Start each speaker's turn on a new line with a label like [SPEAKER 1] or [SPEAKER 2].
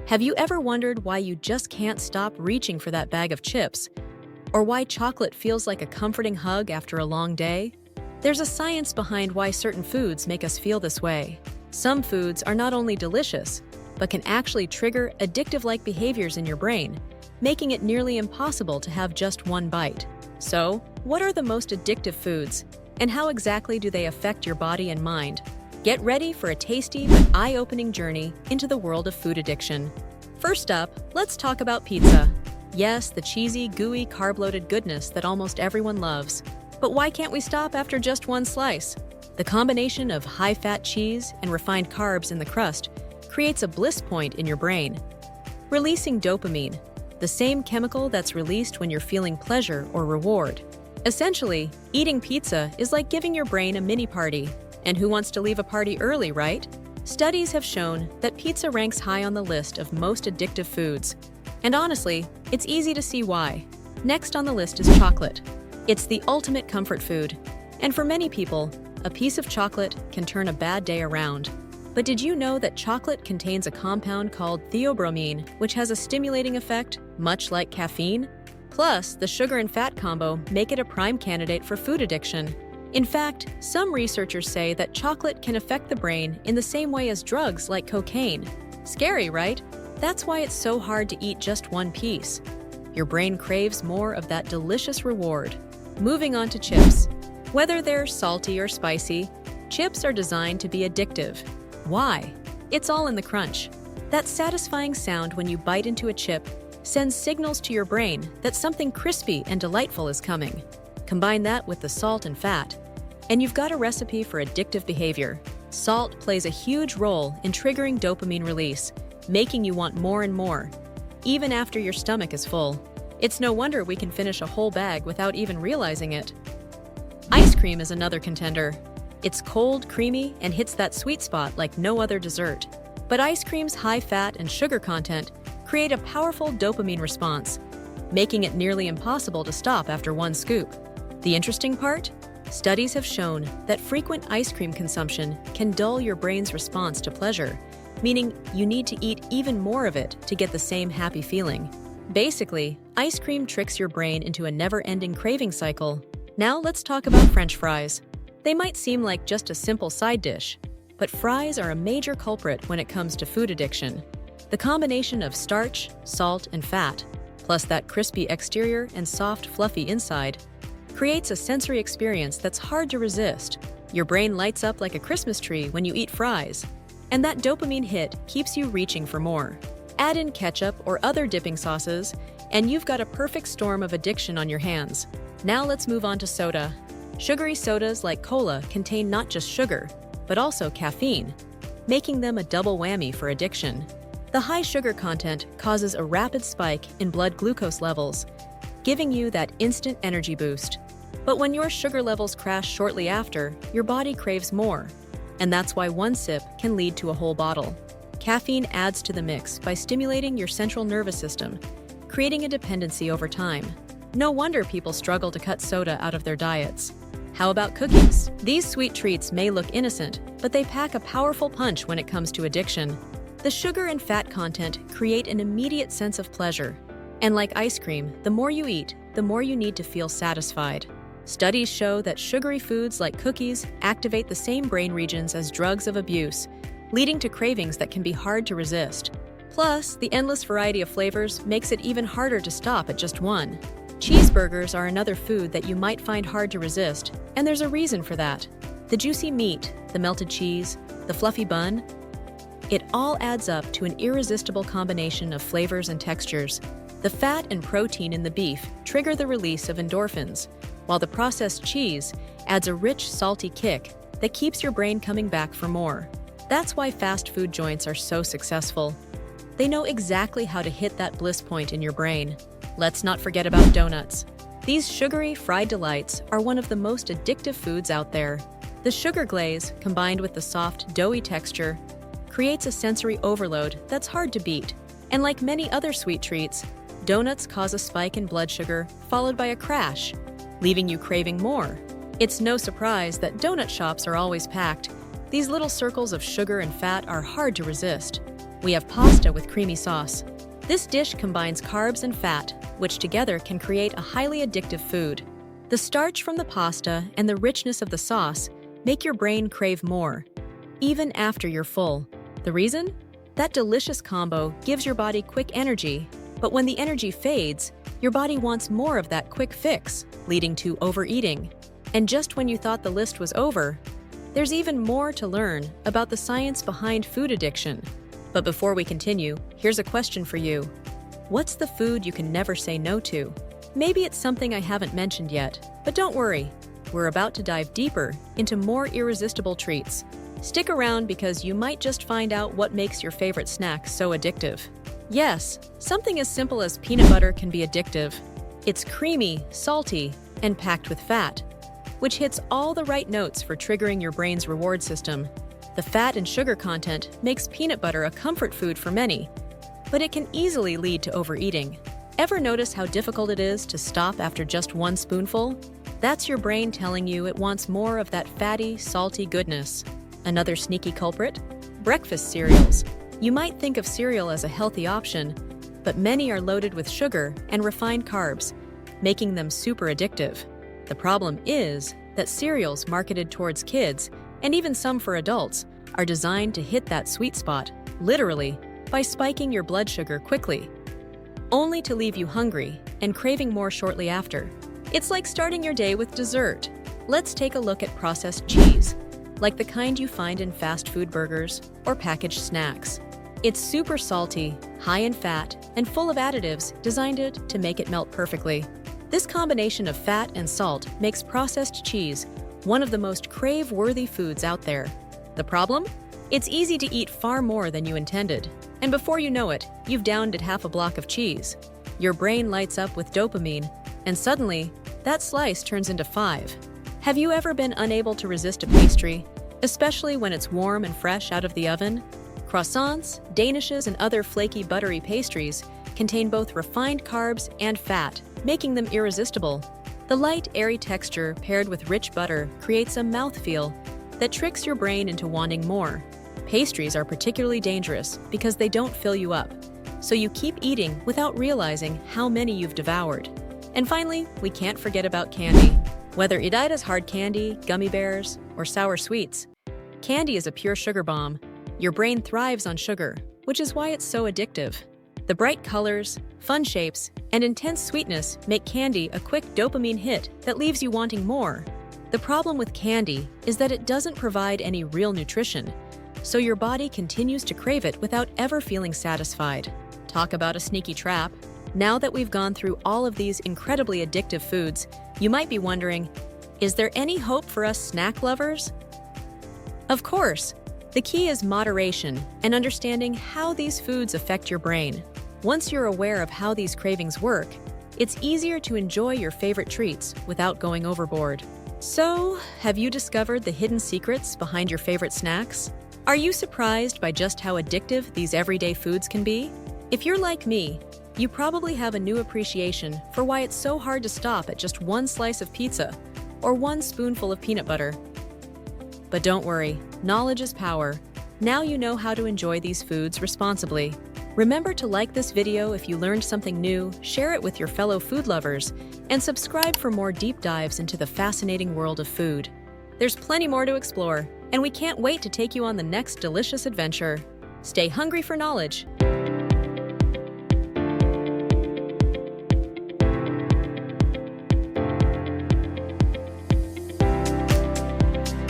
[SPEAKER 1] Have you ever wondered why you just can't stop reaching for that bag of chips? Or why chocolate feels like a comforting hug after a long day? There's a science behind why certain foods make us feel this way. Some foods are not only delicious, but can actually trigger addictive-like behaviors in your brain, making it nearly impossible to have just one bite. So, what are the most addictive foods, and how exactly do they affect your body and mind? Get ready for a tasty but eye-opening journey into the world of food addiction. First up, let's talk about pizza. Yes, the cheesy, gooey, carb-loaded goodness that almost everyone loves. But why can't we stop after just one slice? The combination of high-fat cheese and refined carbs in the crust creates a bliss point in your brain, releasing dopamine, the same chemical that's released when you're feeling pleasure or reward. Essentially, eating pizza is like giving your brain a mini party. And who wants to leave a party early, right? Studies have shown that pizza ranks high on the list of most addictive foods. And honestly, it's easy to see why. Next on the list is chocolate. It's the ultimate comfort food. And for many people, a piece of chocolate can turn a bad day around. But did you know that chocolate contains a compound called theobromine, which has a stimulating effect, much like caffeine? Plus, the sugar and fat combo make it a prime candidate for food addiction. In fact, some researchers say that chocolate can affect the brain in the same way as drugs like cocaine. Scary, right? That's why it's so hard to eat just one piece. Your brain craves more of that delicious reward. Moving on to chips. Whether they're salty or spicy, chips are designed to be addictive. Why? It's all in the crunch. That satisfying sound when you bite into a chip sends signals to your brain that something crispy and delightful is coming. Combine that with the salt and fat, and you've got a recipe for addictive behavior. Salt plays a huge role in triggering dopamine release, making you want more and more, even after your stomach is full. It's no wonder we can finish a whole bag without even realizing it. Ice cream is another contender. It's cold, creamy, and hits that sweet spot like no other dessert. But ice cream's high fat and sugar content create a powerful dopamine response, making it nearly impossible to stop after one scoop. The interesting part? Studies have shown that frequent ice cream consumption can dull your brain's response to pleasure, meaning you need to eat even more of it to get the same happy feeling. Basically, ice cream tricks your brain into a never-ending craving cycle. Now let's talk about French fries. They might seem like just a simple side dish, but fries are a major culprit when it comes to food addiction. The combination of starch, salt, and fat, plus that crispy exterior and soft, fluffy inside, creates a sensory experience that's hard to resist. Your brain lights up like a Christmas tree when you eat fries, and that dopamine hit keeps you reaching for more. Add in ketchup or other dipping sauces, and you've got a perfect storm of addiction on your hands. Now let's move on to soda. Sugary sodas like cola contain not just sugar, but also caffeine, making them a double whammy for addiction. The high sugar content causes a rapid spike in blood glucose levels, giving you that instant energy boost. But when your sugar levels crash shortly after, your body craves more. And that's why one sip can lead to a whole bottle. Caffeine adds to the mix by stimulating your central nervous system, creating a dependency over time. No wonder people struggle to cut soda out of their diets. How about cookies? These sweet treats may look innocent, but they pack a powerful punch when it comes to addiction. The sugar and fat content create an immediate sense of pleasure. And like ice cream, the more you eat, the more you need to feel satisfied. Studies show that sugary foods like cookies activate the same brain regions as drugs of abuse, leading to cravings that can be hard to resist. Plus, the endless variety of flavors makes it even harder to stop at just one. Cheeseburgers are another food that you might find hard to resist, and there's a reason for that. The juicy meat, the melted cheese, the fluffy bun, it all adds up to an irresistible combination of flavors and textures. The fat and protein in the beef trigger the release of endorphins, while the processed cheese adds a rich, salty kick that keeps your brain coming back for more. That's why fast food joints are so successful. They know exactly how to hit that bliss point in your brain. Let's not forget about donuts. These sugary, fried delights are one of the most addictive foods out there. The sugar glaze, combined with the soft, doughy texture, creates a sensory overload that's hard to beat. And like many other sweet treats, donuts cause a spike in blood sugar, followed by a crash, leaving you craving more. It's no surprise that donut shops are always packed. These little circles of sugar and fat are hard to resist. We have pasta with creamy sauce. This dish combines carbs and fat, which together can create a highly addictive food. The starch from the pasta and the richness of the sauce make your brain crave more, even after you're full. The reason? That delicious combo gives your body quick energy, but when the energy fades, your body wants more of that quick fix, leading to overeating. And just when you thought the list was over, there's even more to learn about the science behind food addiction. But before we continue, here's a question for you. What's the food you can never say no to? Maybe it's something I haven't mentioned yet, but don't worry. We're about to dive deeper into more irresistible treats. Stick around because you might just find out what makes your favorite snack so addictive. Yes, something as simple as peanut butter can be addictive. It's creamy, salty, and packed with fat, which hits all the right notes for triggering your brain's reward system. The fat and sugar content makes peanut butter a comfort food for many, but it can easily lead to overeating. Ever notice how difficult it is to stop after just one spoonful? That's your brain telling you it wants more of that fatty, salty goodness. Another sneaky culprit? Breakfast cereals. You might think of cereal as a healthy option, but many are loaded with sugar and refined carbs, making them super addictive. The problem is that cereals marketed towards kids, and even some for adults, are designed to hit that sweet spot, literally, by spiking your blood sugar quickly, only to leave you hungry and craving more shortly after. It's like starting your day with dessert. Let's take a look at processed cheese, like the kind you find in fast food burgers or packaged snacks. It's super salty, high in fat, and full of additives designed to make it melt perfectly. This combination of fat and salt makes processed cheese one of the most crave-worthy foods out there. The problem? It's easy to eat far more than you intended, and before you know it, you've downed at half a block of cheese. Your brain lights up with dopamine, and suddenly, that slice turns into 5. Have you ever been unable to resist a pastry, especially when it's warm and fresh out of the oven? Croissants, danishes, and other flaky, buttery pastries contain both refined carbs and fat, making them irresistible. The light, airy texture paired with rich butter creates a mouthfeel that tricks your brain into wanting more. Pastries are particularly dangerous because they don't fill you up, so you keep eating without realizing how many you've devoured. And finally, we can't forget about candy. Whether it is hard candy, gummy bears, or sour sweets, candy is a pure sugar bomb. Your brain thrives on sugar, which is why it's so addictive. The bright colors, fun shapes, and intense sweetness make candy a quick dopamine hit that leaves you wanting more. The problem with candy is that it doesn't provide any real nutrition, so your body continues to crave it without ever feeling satisfied. Talk about a sneaky trap. Now that we've gone through all of these incredibly addictive foods, you might be wondering, is there any hope for us snack lovers? Of course! The key is moderation and understanding how these foods affect your brain. Once you're aware of how these cravings work, it's easier to enjoy your favorite treats without going overboard. So, have you discovered the hidden secrets behind your favorite snacks? Are you surprised by just how addictive these everyday foods can be? If you're like me, you probably have a new appreciation for why it's so hard to stop at just one slice of pizza or one spoonful of peanut butter. But don't worry, knowledge is power. Now you know how to enjoy these foods responsibly. Remember to like this video if you learned something new, share it with your fellow food lovers, and subscribe for more deep dives into the fascinating world of food. There's plenty more to explore, and we can't wait to take you on the next delicious adventure. Stay hungry for knowledge